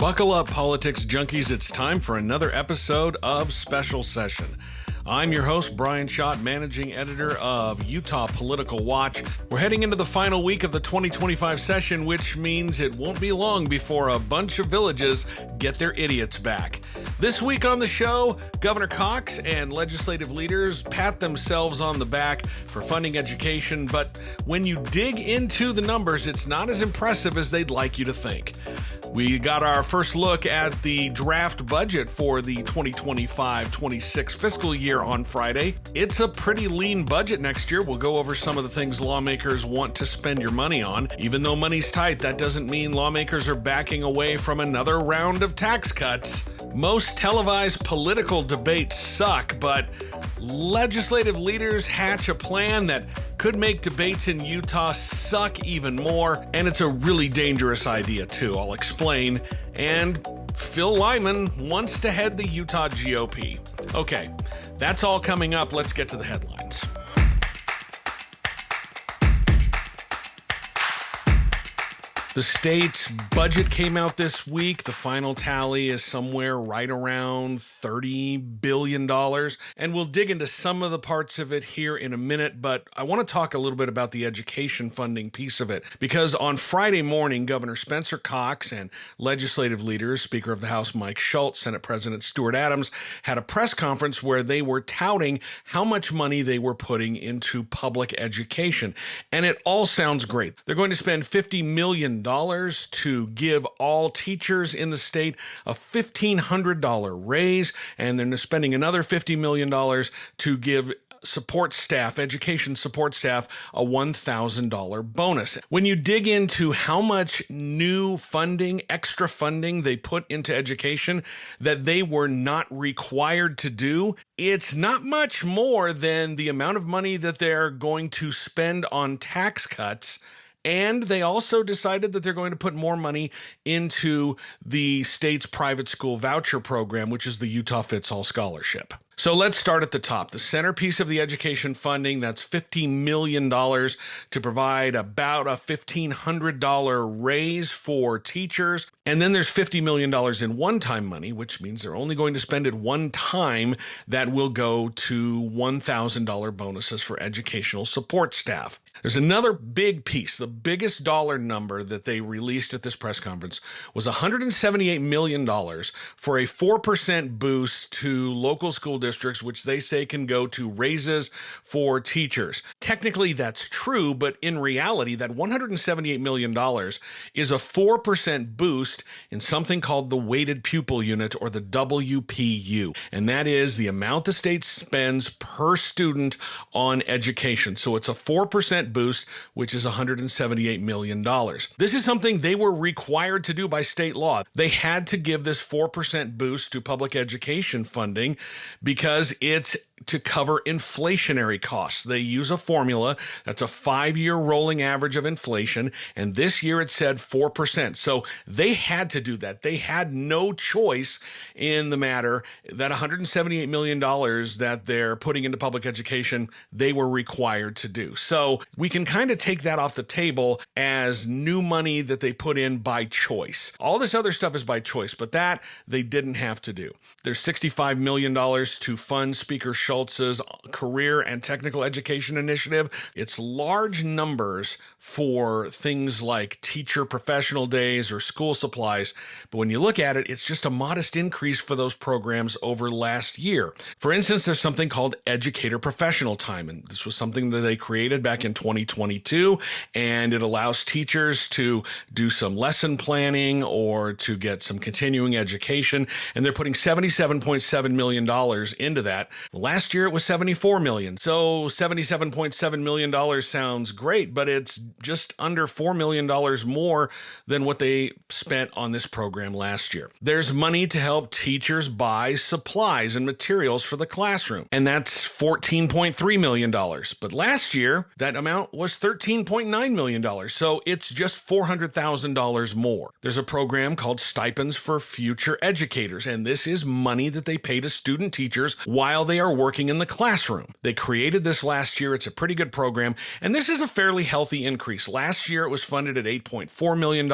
Buckle up, politics junkies. It's time for another episode of Special Session. I'm your host, Brian Schott, managing editor of Utah Political Watch. We're heading into the final week of the 2025 session, which means it won't be long before a bunch of villages get their idiots back. This week on the show, Governor Cox and legislative leaders pat themselves on the back for funding education, but when you dig into the numbers, it's not as impressive as they'd like you to think. We got our first look at the draft budget for the 2025-26 fiscal year on Friday. It's a pretty lean budget next year. We'll go over some of the things lawmakers want to spend your money on. Even though money's tight, that doesn't mean lawmakers are backing away from another round of tax cuts. Most televised political debates suck, but legislative leaders hatch a plan that could make debates in Utah suck even more, and it's a really dangerous idea too. I'll explain. And Phil Lyman wants to head the Utah GOP. Okay, that's all coming up. Let's get to the headlines. The state's budget came out this week. The final tally is somewhere right around $30 billion. And we'll dig into some of the parts of it here in a minute, but I want to talk a little bit about the education funding piece of it. Because on Friday morning, Governor Spencer Cox and legislative leaders, Speaker of the House Mike Schultz, Senate President Stuart Adams, had a press conference where they were touting how much money they were putting into public education. And it all sounds great. They're going to spend $50 million to give all teachers in the state a $1,500 raise, and they're spending another $50 million to give support staff, education support staff, a $1,000 bonus. When you dig into how much new funding, extra funding they put into education that they were not required to do, it's not much more than the amount of money that they're going to spend on tax cuts. And they also decided that they're going to put more money into the state's private school voucher program, which is the Utah Fits All Scholarship. So let's start at the top. The centerpiece of the education funding, that's $50 million to provide about a $1,500 raise for teachers. And then there's $50 million in one-time money, which means they're only going to spend it one time. That will go to $1,000 bonuses for educational support staff. There's another big piece. The biggest dollar number that they released at this press conference was $178 million for a 4% boost to local school districts, which they say can go to raises for teachers. Technically, that's true, but in reality, that $178 million is a 4% boost in something called the weighted pupil unit, or the WPU. And that is the amount the state spends per student on education. So it's a 4% boost, which is $178 million. This is something they were required to do by state law. They had to give this 4% boost to public education funding because it's to cover inflationary costs. They use a formula that's a 5-year rolling average of inflation, and this year it said 4%. So they had to do that. They had no choice in the matter. That $178 million that they're putting into public education, they were required to do. So we can kind of take that off the table as new money that they put in by choice. All this other stuff is by choice, but that they didn't have to do. There's $65 million to fund Speaker Schultz's career and technical education initiative. It's large numbers for things like teacher professional days or school supplies, but when you look at it, it's just a modest increase for those programs over last year. For instance, there's something called educator professional time, and this was something that they created back in 2022, and it allows teachers to do some lesson planning or to get some continuing education, and they're putting $77.7 million into that. Last year it was $74 million. So $77.7 million sounds great, but it's just under $4 million more than what they spent on this program last year. There's money to help teachers buy supplies and materials for the classroom, and that's $14.3 million. But last year, that amount was $13.9 million. So it's just $400,000 more. There's a program called Stipends for Future Educators, and this is money that they pay to student teachers teachers while they are working in the classroom. They created this last year. It's a pretty good program, and this is a fairly healthy increase. Last year, it was funded at $8.4 million,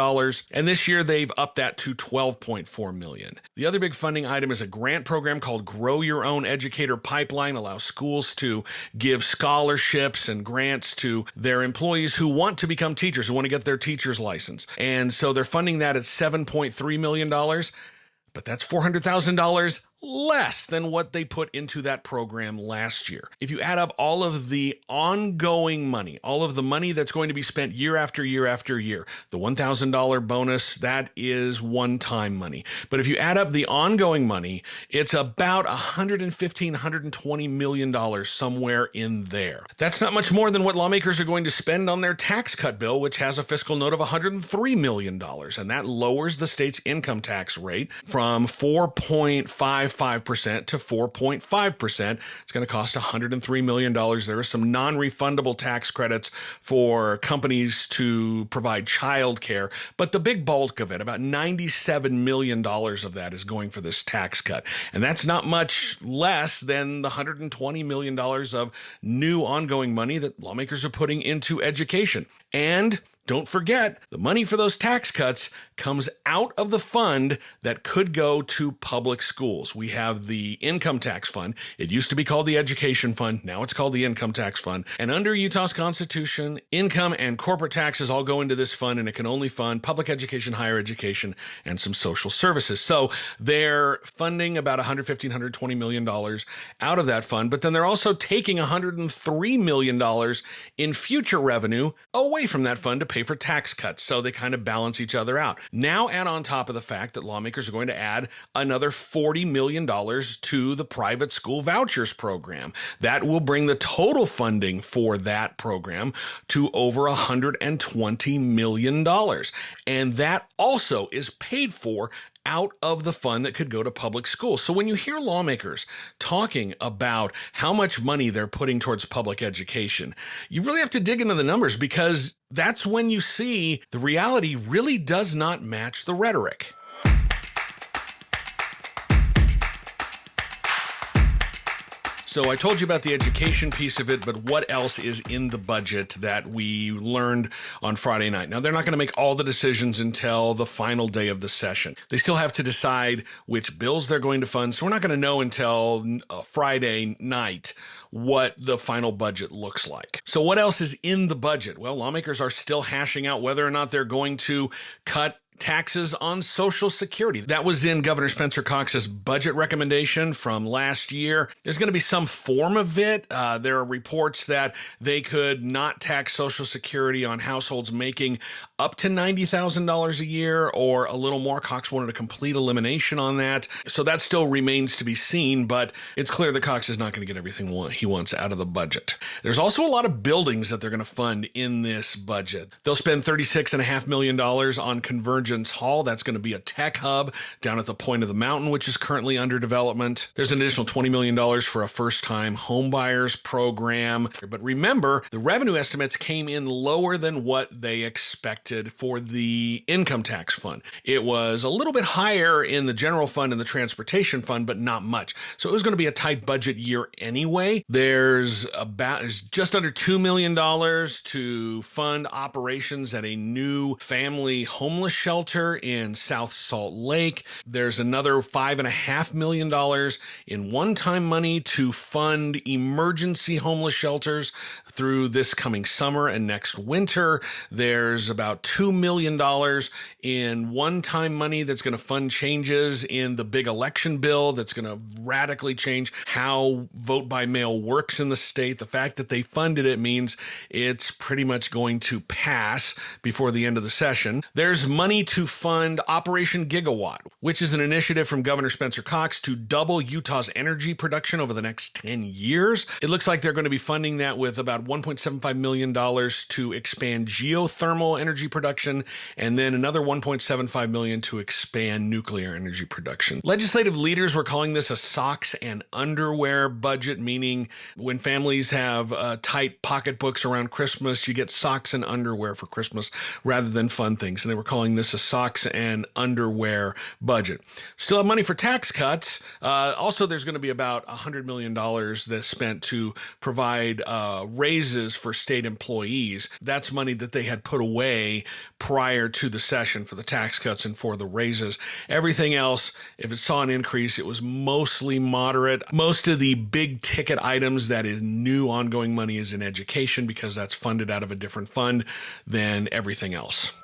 and this year they've upped that to $12.4 million. The other big funding item is a grant program called Grow Your Own Educator Pipeline, allows schools to give scholarships and grants to their employees who want to become teachers, who want to get their teacher's license. And so they're funding that at $7.3 million, but that's $400,000 less than what they put into that program last year. If you add up all of the ongoing money, all of the money that's going to be spent year after year after year, the $1,000 bonus, that is one-time money. But if you add up the ongoing money, it's about $115, $120 million somewhere in there. That's not much more than what lawmakers are going to spend on their tax cut bill, which has a fiscal note of $103 million. And that lowers the state's income tax rate from 4.55% to 4.5%. It's going to cost $103 million. There are some non-refundable tax credits for companies to provide child care, but the big bulk of it, about $97 million of that, is going for this tax cut. And that's not much less than the $120 million of new ongoing money that lawmakers are putting into education. And don't forget, the money for those tax cuts comes out of the fund that could go to public schools. We have the income tax fund. It used to be called the education fund. Now it's called the income tax fund. And under Utah's Constitution, income and corporate taxes all go into this fund, and it can only fund public education, higher education, and some social services. So they're funding about $115, $120 million out of that fund, but then they're also taking $103 million in future revenue away from that fund to pay for tax cuts. So they kind of balance each other out. Now add on top of the fact that lawmakers are going to add another $40 million to the private school vouchers program. That will bring the total funding for that program to over $120 million. And that also is paid for out of the fund that could go to public schools. So when you hear lawmakers talking about how much money they're putting towards public education, you really have to dig into the numbers, because that's when you see the reality really does not match the rhetoric. So I told you about the education piece of it, but what else is in the budget that we learned on Friday night? Now, they're not going to make all the decisions until the final day of the session. They still have to decide which bills they're going to fund, so we're not going to know until Friday night what the final budget looks like. So what else is in the budget? Well, lawmakers are still hashing out whether or not they're going to cut taxes on Social Security. That was in Governor Spencer Cox's budget recommendation from last year. There's going to be some form of it. There are reports that they could not tax Social Security on households making up to $90,000 a year or a little more. Cox wanted a complete elimination on that. So that still remains to be seen, but it's clear that Cox is not going to get everything he wants out of the budget. There's also a lot of buildings that they're going to fund in this budget. They'll spend $36.5 million on Convergence Hall. That's going to be a tech hub down at the point of the mountain, which is currently under development. There's an additional $20 million for a first-time homebuyers program. But remember, the revenue estimates came in lower than what they expected for the income tax fund. It was a little bit higher in the general fund and the transportation fund, but not much. So it was going to be a tight budget year anyway. There's just under $2 million to fund operations at a new family homeless shelter in South Salt Lake. There's another $5.5 million in one-time money to fund emergency homeless shelters through this coming summer and next winter. There's about $2 million in one-time money that's going to fund changes in the big election bill that's going to radically change how vote by mail works in the state. The fact that they funded it means it's pretty much going to pass before the end of the session. There's money to fund Operation Gigawatt, which is an initiative from Governor Spencer Cox to double Utah's energy production over the next 10 years. It looks like they're going to be funding that with about $1.75 million to expand geothermal energy production, and then another $1.75 million to expand nuclear energy production. Legislative leaders were calling this a socks and underwear budget, meaning when families have tight pocketbooks around Christmas, you get socks and underwear for Christmas rather than fun things. And they were calling this a socks and underwear budget. Still have money for tax cuts. Also, there's going to be about $100 million that's spent to provide raises for state employees. That's money that they had put away prior to the session for the tax cuts and for the raises. Everything else, if it saw an increase, it was mostly moderate. Most of the big ticket items that is new ongoing money is in education because that's funded out of a different fund than everything else.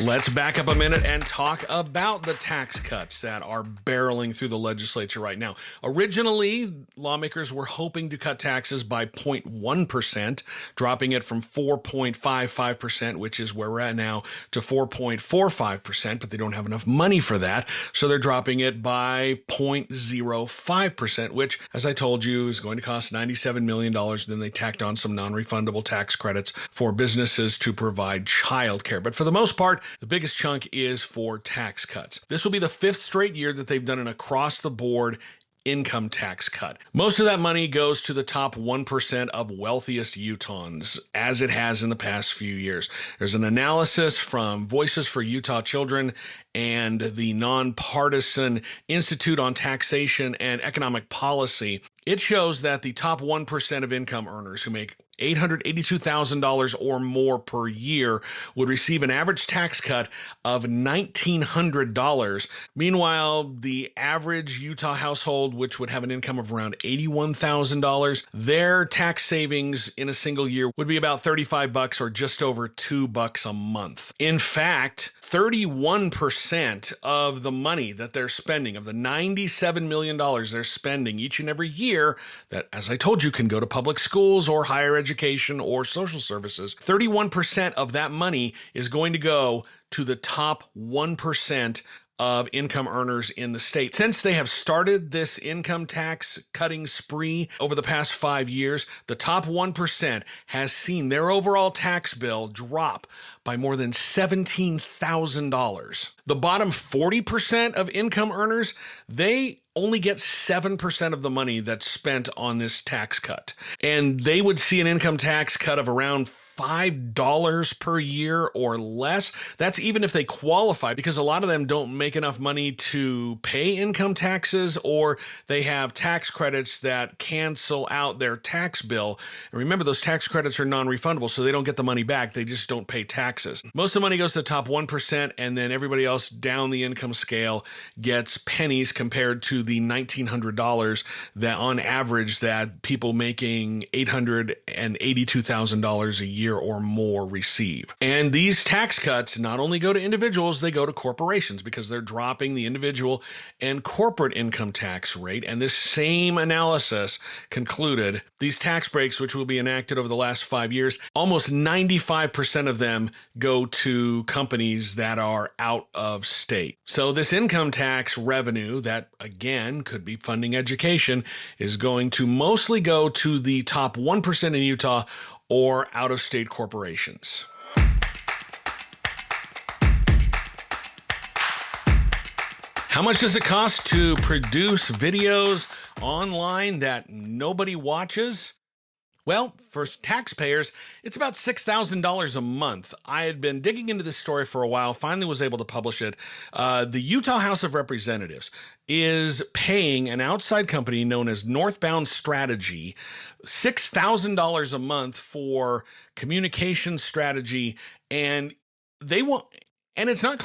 Let's back up a minute and talk about the tax cuts that are barreling through the legislature right now. Originally, lawmakers were hoping to cut taxes by 0.1%, dropping it from 4.55%, which is where we're at now, to 4.45%, but they don't have enough money for that. So they're dropping it by 0.05%, which, as I told you, is going to cost $97 million. Then they tacked on some non-refundable tax credits for businesses to provide childcare. But for the most part, the biggest chunk is for tax cuts. This will be the fifth straight year that they've done an across-the-board income tax cut. Most of that money goes to the top 1% of wealthiest Utahns, as it has in the past few years. There's an analysis from Voices for Utah Children and the nonpartisan Institute on Taxation and Economic Policy. It shows that the top 1% of income earners who make $882,000 or more per year would receive an average tax cut of $1,900. Meanwhile, the average Utah household, which would have an income of around $81,000, their tax savings in a single year would be about $35 or just over $2 a month. In fact, 31% of the money that they're spending, of the $97 million they're spending each and every year, that, as I told you, can go to public schools or higher education or social services, 31% of that money is going to go to the top 1% of income earners in the state. Since they have started this income tax cutting spree over the past 5 years, the top 1% has seen their overall tax bill drop by more than $17,000. The bottom 40% of income earners, they only get 7% of the money that's spent on this tax cut. And they would see an income tax cut of around $5 per year or less. That's even if they qualify, because a lot of them don't make enough money to pay income taxes, or they have tax credits that cancel out their tax bill. And remember, those tax credits are non-refundable, so they don't get the money back. They just don't pay taxes. Most of the money goes to the top 1%, and then everybody else down the income scale gets pennies compared to the $1,900 that on average that people making $882,000 a year or more receive. And these tax cuts not only go to individuals, they go to corporations because they're dropping the individual and corporate income tax rate. And this same analysis concluded these tax breaks, which will be enacted over the last 5 years, almost 95% of them go to companies that are out of state. So this income tax revenue that, again, could be funding education is going to mostly go to the top 1% in Utah or out-of-state corporations. How much does it cost to produce videos online that nobody watches? Well, for taxpayers, it's about $6,000 a month. I had been digging into this story for a while, finally was able to publish it. The Utah House of Representatives is paying an outside company known as Northbound Strategy $6,000 a month for communication strategy, and they want, and it's not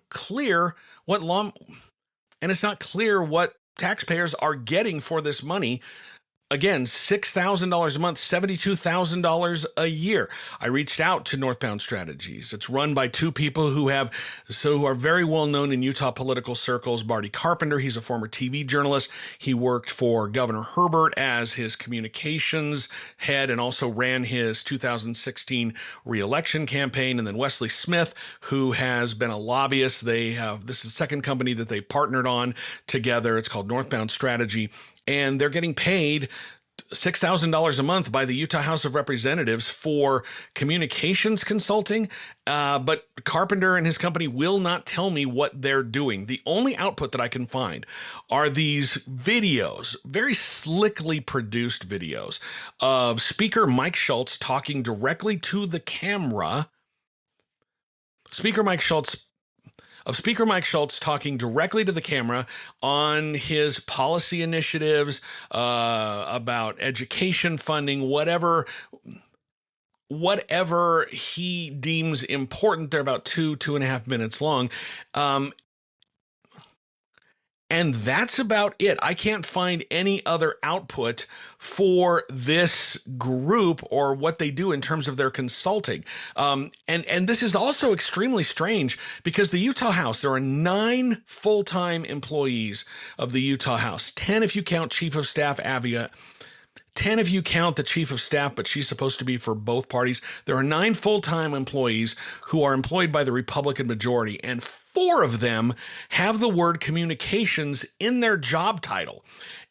clear what taxpayers are getting for this money. Again, $6,000 a month, $72,000 a year. I reached out to Northbound Strategies. It's run by two people who are very well known in Utah political circles. Barty Carpenter, he's a former TV journalist. He worked for Governor Herbert as his communications head and also ran his 2016 re-election campaign. And then Wesley Smith, who has been a lobbyist. This is the second company that they partnered on together. It's called Northbound Strategy. And they're getting paid $6,000 a month by the Utah House of Representatives for communications consulting, but Carpenter and his company will not tell me what they're doing. The only output that I can find are these videos, very slickly produced videos of Speaker Mike Schultz talking directly to the camera. Speaker Mike Schultz talking directly to the camera on his policy initiatives, about education funding, whatever he deems important. They're about 2.5 minutes long. And that's about it. I can't find any other output for this group or what they do in terms of their consulting. And this is also extremely strange because the Utah House, there are 9 full-time employees of the Utah House, 10 if you count Chief of Staff Avia, 10 if you count the chief of staff, but she's supposed to be for both parties. There are 9 full-time employees who are employed by the Republican majority, and 4 of them have the word communications in their job title.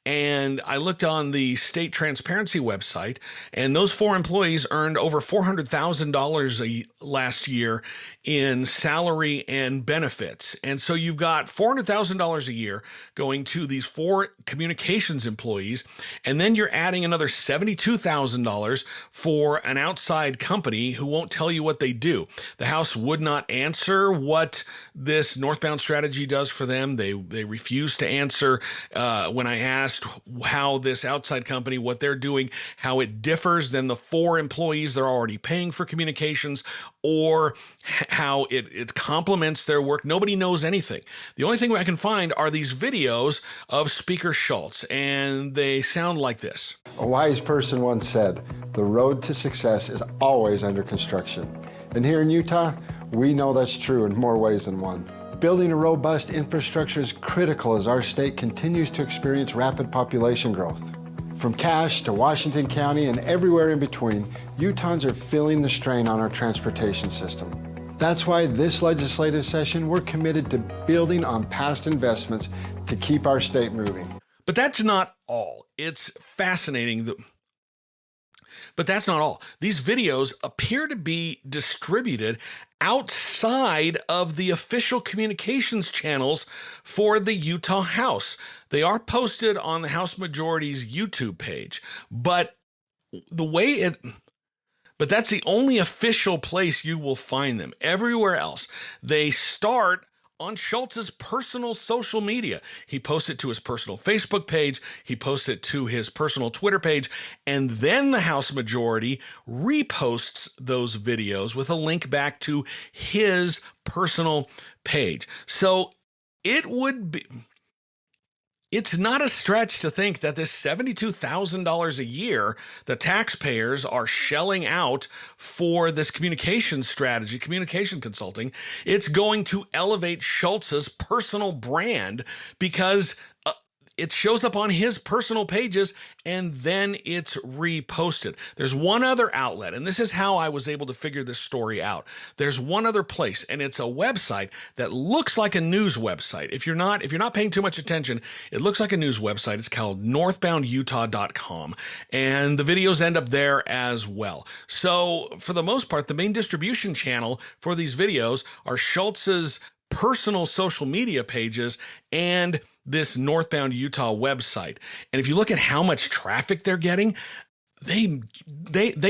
And I looked on the state transparency website, and those 4 employees earned over $400,000 last year in salary and benefits. And so you've got $400,000 a year going to these 4 communications employees, and then you're adding another $72,000 for an outside company who won't tell you what they do. The House would not answer what this northbound strategy does for them. They refuse to answer when I asked how this outside company, what they're doing, how it differs than the 4 employees they're already paying for communications, or how it complements their work. Nobody knows anything. The only thing I can find are these videos of Speaker Schultz, and they sound like this. A wise person once said, "The road to success is always under construction." And here in Utah, we know that's true in more ways than one. Building a robust infrastructure is critical as our state continues to experience rapid population growth. From Cache to Washington County and everywhere in between, Utahns are feeling the strain on our transportation system. That's why this legislative session, we're committed to building on past investments to keep our state moving. But that's not all. It's fascinating. But that's not all. These videos appear to be distributed outside of the official communications channels for the Utah House. They are posted on the House Majority's YouTube page, but that's the only official place you will find them. Everywhere else, they start on Schultz's personal social media. He posts it to his personal Facebook page, he posts it to his personal Twitter page, and then the House Majority reposts those videos with a link back to his personal page. So it's not a stretch to think that this $72,000 a year the taxpayers are shelling out for this communication strategy, communication consulting, it's going to elevate Schultz's personal brand because it shows up on his personal pages and then it's reposted. There's one other outlet, and this is how I was able to figure this story out. There's one other place, and it's a website that looks like a news website. If you're not paying too much attention, it looks like a news website. It's called northboundutah.com, and the videos end up there as well. So for the most part, the main distribution channel for these videos are Schultz's personal social media pages and this Northbound Utah website. And if you look at how much traffic they're getting, they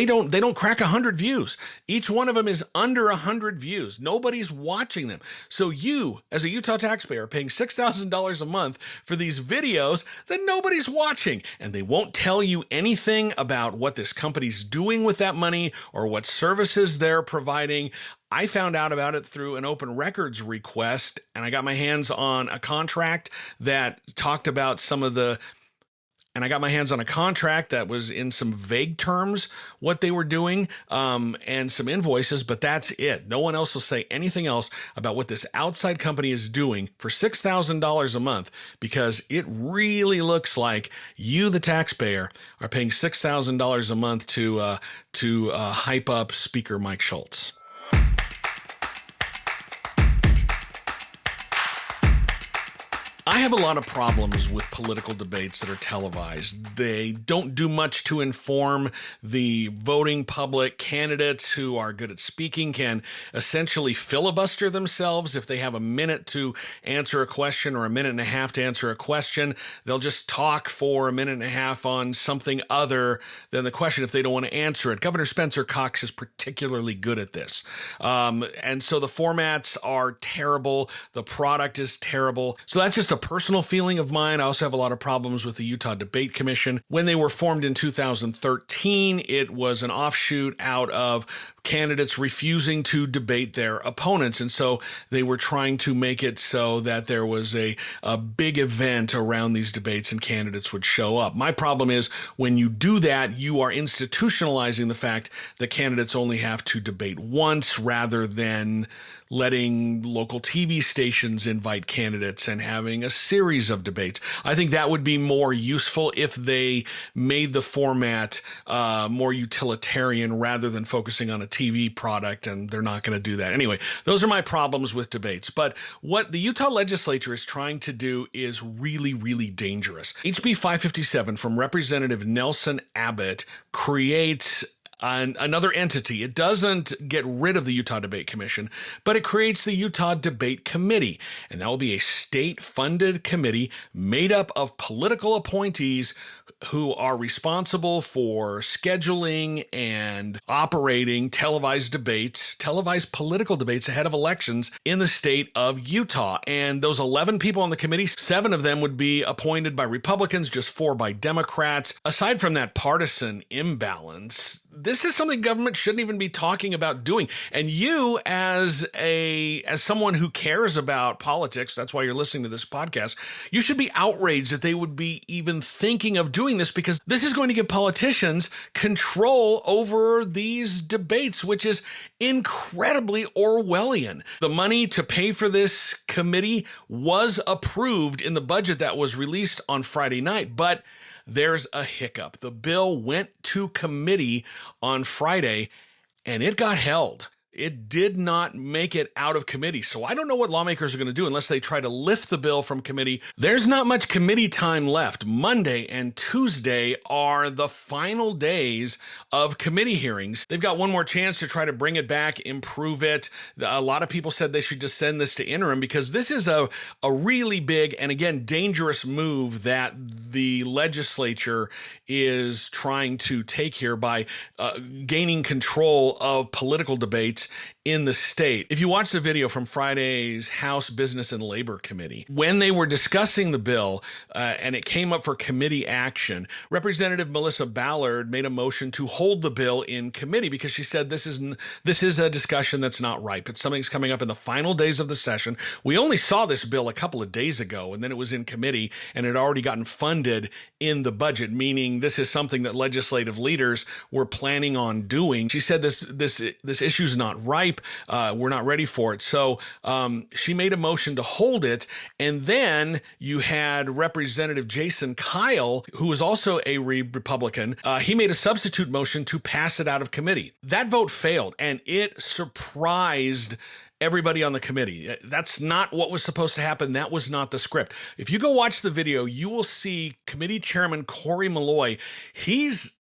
don't crack 100 views. Each one of them is under 100 views. Nobody's watching them. So you, as a Utah taxpayer, are paying $6,000 a month for these videos that nobody's watching, and they won't tell you anything about what this company's doing with that money or what services they're providing. I found out about it through an open records request, and I got my hands on a contract that talked about and I got my hands on a contract that was in some vague terms what they were doing, and some invoices, but that's it. No one else will say anything else about what this outside company is doing for $6,000 a month, because it really looks like you, the taxpayer, are paying $6,000 a month to hype up Speaker Mike Schultz. I have a lot of problems with political debates that are televised. They don't do much to inform the voting public. Candidates who are good at speaking can essentially filibuster themselves. If they have a minute to answer a question or a minute and a half to answer a question, they'll just talk for a minute and a half on something other than the question if they don't want to answer it. Governor Spencer Cox is particularly good at this. And so the formats are terrible. The product is terrible. So that's just a personal feeling of mine. I also have a lot of problems with the Utah Debate Commission. When they were formed in 2013, it was an offshoot out of candidates refusing to debate their opponents. And so they were trying to make it so that there was a big event around these debates and candidates would show up. My problem is when you do that, you are institutionalizing the fact that candidates only have to debate once rather than letting local TV stations invite candidates and having a series of debates. I think that would be more useful if they made the format more utilitarian rather than focusing on a TV product, and they're not going to do that. Anyway, those are my problems with debates. But what the Utah legislature is trying to do is really, really dangerous. HB 557 from Representative Nelson Abbott creates another entity. It doesn't get rid of the Utah Debate Commission, but it creates the Utah Debate Committee. And that will be a state-funded committee made up of political appointees who are responsible for scheduling and operating televised political debates ahead of elections in the state of Utah. And those 11 people on the committee, 7 of them would be appointed by Republicans, just 4 by Democrats. Aside from that partisan imbalance, this is something government shouldn't even be talking about doing. And you, as someone who cares about politics, that's why you're listening to this podcast, you should be outraged that they would be even thinking of doing this, because this is going to give politicians control over these debates, which is incredibly Orwellian. The money to pay for this committee was approved in the budget that was released on Friday night, but there's a hiccup. The bill went to committee on Friday and it got held. It did not make it out of committee. So I don't know what lawmakers are going to do unless they try to lift the bill from committee. There's not much committee time left. Monday and Tuesday are the final days of committee hearings. They've got one more chance to try to bring it back, improve it. A lot of people said they should just send this to interim because this is a really big and, again, dangerous move that the legislature is trying to take here by gaining control of political debates in the state. If you watch the video from Friday's House Business and Labor Committee, when they were discussing the bill and it came up for committee action, Representative Melissa Ballard made a motion to hold the bill in committee because she said this is a discussion that's not ripe. It's something that's coming up in the final days of the session. We only saw this bill a couple of days ago, and then it was in committee and it had already gotten funded in the budget, meaning this is something that legislative leaders were planning on doing. She said this issue's not ripe. We're not ready for it. So she made a motion to hold it. And then you had Representative Jason Kyle, who was also a Republican. He made a substitute motion to pass it out of committee. That vote failed, and it surprised everybody on the committee. That's not what was supposed to happen. That was not the script. If you go watch the video, you will see Committee Chairman Corey Malloy. He's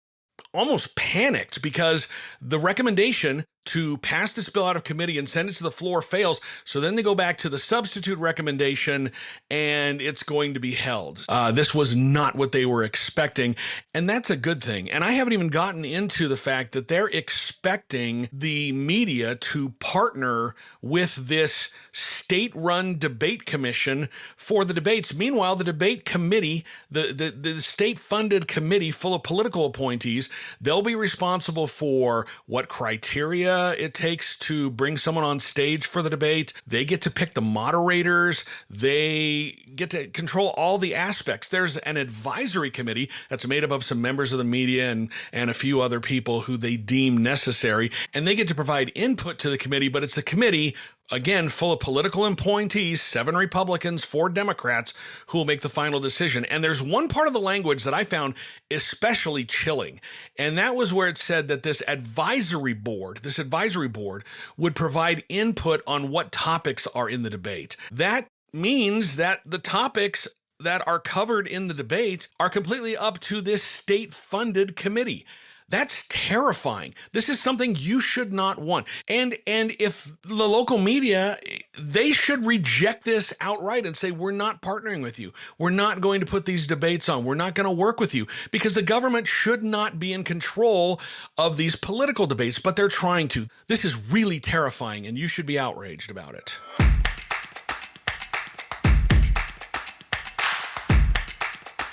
almost panicked because the recommendation to pass this bill out of committee and send it to the floor fails. So then they go back to the substitute recommendation and it's going to be held. This was not what they were expecting, and that's a good thing. And I haven't even gotten into the fact that they're expecting the media to partner with this state-run debate commission for the debates. Meanwhile, the debate committee, the state-funded committee full of political appointees, they'll be responsible for what criteria it takes to bring someone on stage for the debate. They get to pick the moderators. They get to control all the aspects. There's an advisory committee that's made up of some members of the media and a few other people who they deem necessary, and they get to provide input to the committee, but it's a committee, again, full of political appointees, 7 Republicans, 4 Democrats, who will make the final decision. And there's one part of the language that I found especially chilling, and that was where it said that this advisory board would provide input on what topics are in the debate. That means that the topics that are covered in the debate are completely up to this state-funded committee. That's terrifying. This is something you should not want. And if the local media, they should reject this outright and say, we're not partnering with you. We're not going to put these debates on. We're not going to work with you, because the government should not be in control of these political debates, but they're trying to. This is really terrifying, and you should be outraged about it.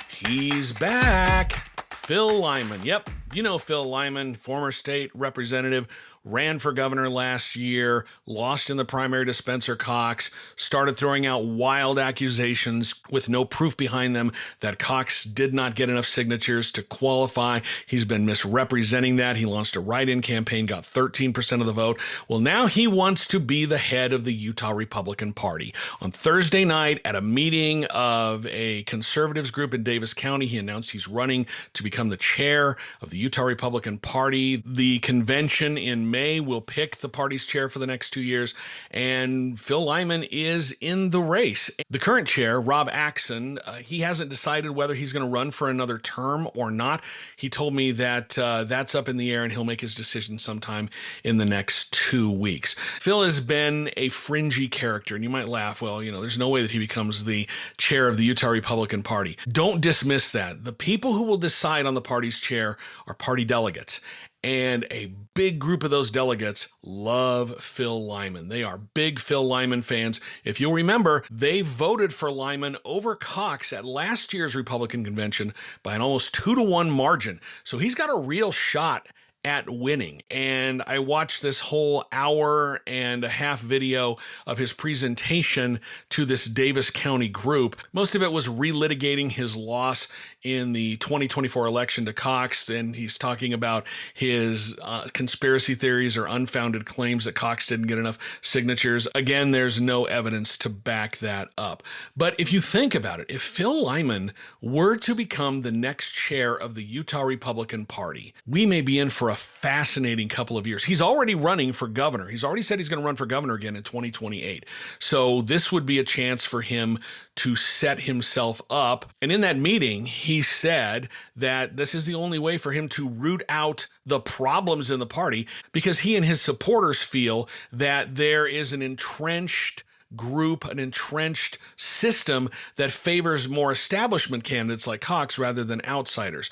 He's back. Phil Lyman. Yep, you know Phil Lyman, former state representative, ran for governor last year, lost in the primary to Spencer Cox, started throwing out wild accusations with no proof behind them that Cox did not get enough signatures to qualify. He's been misrepresenting that. He launched a write-in campaign, got 13% of the vote. Well, now he wants to be the head of the Utah Republican Party. On Thursday night at a meeting of a conservatives group in Davis County, he announced he's running to become the chair of the Utah Republican Party. The convention in May will pick the party's chair for the next 2 years, and Phil Lyman is in the race. The current chair, Rob Axon, he hasn't decided whether he's going to run for another term or not. He told me that that's up in the air, and he'll make his decision sometime in the next 2 weeks. Phil has been a fringy character, and you might laugh, well, there's no way that he becomes the chair of the Utah Republican Party. Don't dismiss that. The people who will decide on the party's chair are party delegates. And a big group of those delegates love Phil Lyman. They are big Phil Lyman fans. If you'll remember, they voted for Lyman over Cox at last year's Republican convention by an almost 2-to-1 margin. So he's got a real shot at winning. And I watched this whole hour-and-a-half video of his presentation to this Davis County group. Most of it was relitigating his loss in the 2024 election to Cox, and he's talking about his conspiracy theories or unfounded claims that Cox didn't get enough signatures. Again, there's no evidence to back that up. But if you think about it, if Phil Lyman were to become the next chair of the Utah Republican Party, we may be in for a fascinating couple of years. He's already running for governor. He's already said he's going to run for governor again in 2028. So this would be a chance for him to set himself up. And in that meeting, he said that this is the only way for him to root out the problems in the party, because he and his supporters feel that there is an entrenched group, an entrenched system that favors more establishment candidates like Cox rather than outsiders.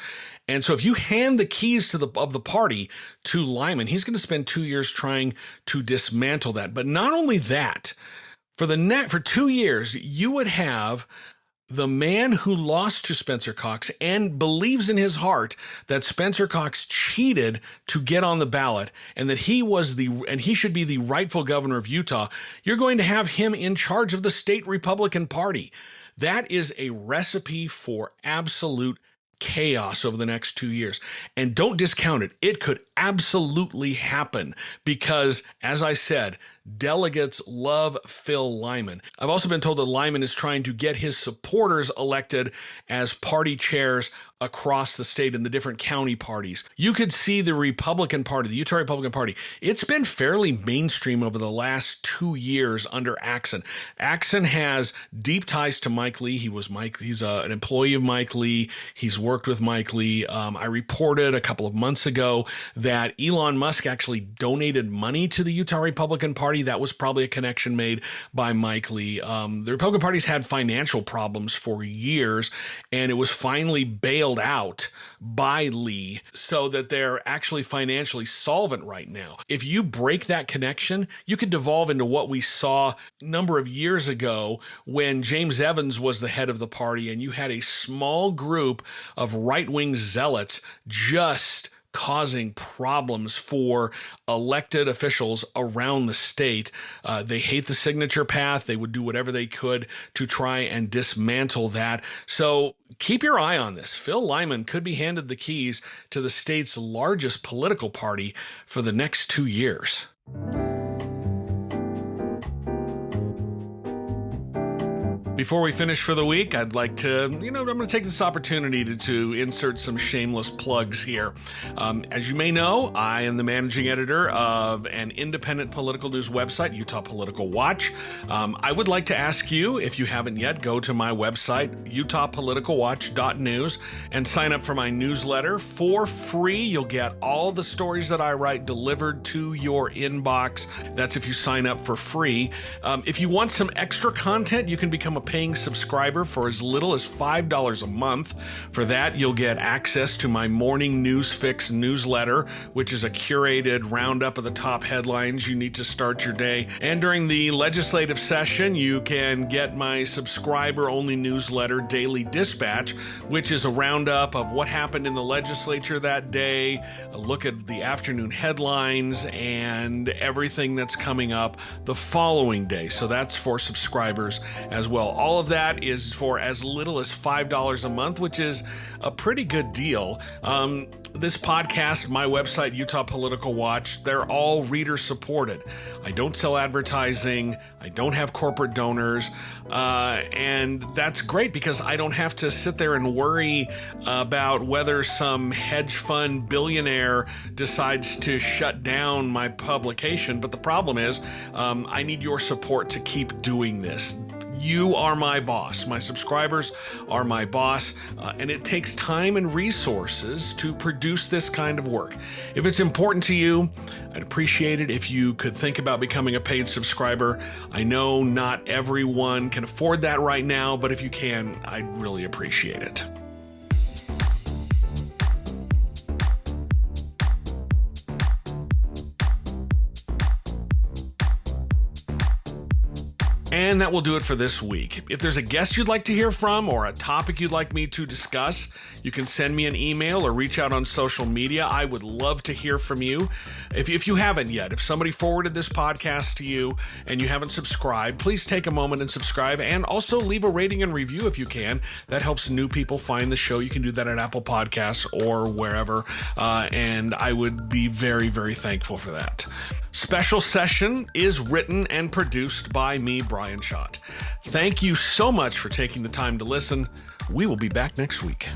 And so if you hand the keys of the party to Lyman, he's going to spend 2 years trying to dismantle that. But not only that, for 2 years, you would have the man who lost to Spencer Cox and believes in his heart that Spencer Cox cheated to get on the ballot and that he should be the rightful governor of Utah. You're going to have him in charge of the state Republican Party. That is a recipe for absolute chaos over the next 2 years. And don't discount it. It could absolutely happen because, as I said, delegates love Phil Lyman. I've also been told that Lyman is trying to get his supporters elected as party chairs across the state in the different county parties. You could see the Republican Party, the Utah Republican Party, it's been fairly mainstream over the last 2 years under Axon. Axon has deep ties to Mike Lee. He's an employee of Mike Lee. He's worked with Mike Lee. I reported a couple of months ago that Elon Musk actually donated money to the Utah Republican Party. That was probably a connection made by Mike Lee. The Republican Party's had financial problems for years, and it was finally bailed out by Lee so that they're actually financially solvent right now. If you break that connection, you could devolve into what we saw a number of years ago when James Evans was the head of the party, and you had a small group of right-wing zealots just causing problems for elected officials around the state. They hate the signature path. They would do whatever they could to try and dismantle that. So keep your eye on this. Phil Lyman could be handed the keys to the state's largest political party for the next 2 years. Before we finish for the week, I'd like to, I'm going to take this opportunity to insert some shameless plugs here. As you may know, I am the managing editor of an independent political news website, Utah Political Watch. I would like to ask you, if you haven't yet, go to my website, utahpoliticalwatch.news, and sign up for my newsletter for free. You'll get all the stories that I write delivered to your inbox. That's if you sign up for free. If you want some extra content, you can become a paying subscriber for as little as $5 a month. For that, you'll get access to my morning news fix newsletter, which is a curated roundup of the top headlines you need to start your day. And during the legislative session, you can get my subscriber-only newsletter, Daily Dispatch, which is a roundup of what happened in the legislature that day, a look at the afternoon headlines, and everything that's coming up the following day. So that's for subscribers as well. All of that is for as little as $5 a month, which is a pretty good deal. This podcast, my website, Utah Political Watch, they're all reader supported. I don't sell advertising. I don't have corporate donors. And that's great because I don't have to sit there and worry about whether some hedge fund billionaire decides to shut down my publication. But the problem is, I need your support to keep doing this. You are my boss. My subscribers are my boss, and it takes time and resources to produce this kind of work. If it's important to you, I'd appreciate it if you could think about becoming a paid subscriber. I know not everyone can afford that right now, but if you can, I'd really appreciate it. And that will do it for this week. If there's a guest you'd like to hear from or a topic you'd like me to discuss, you can send me an email or reach out on social media. I would love to hear from you. If you haven't yet, if somebody forwarded this podcast to you and you haven't subscribed, please take a moment and subscribe, and also leave a rating and review if you can. That helps new people find the show. You can do that at Apple Podcasts or wherever, and I would be very, very thankful for that. Special Session is written and produced by me, Brian Schott. Thank you so much for taking the time to listen. We will be back next week.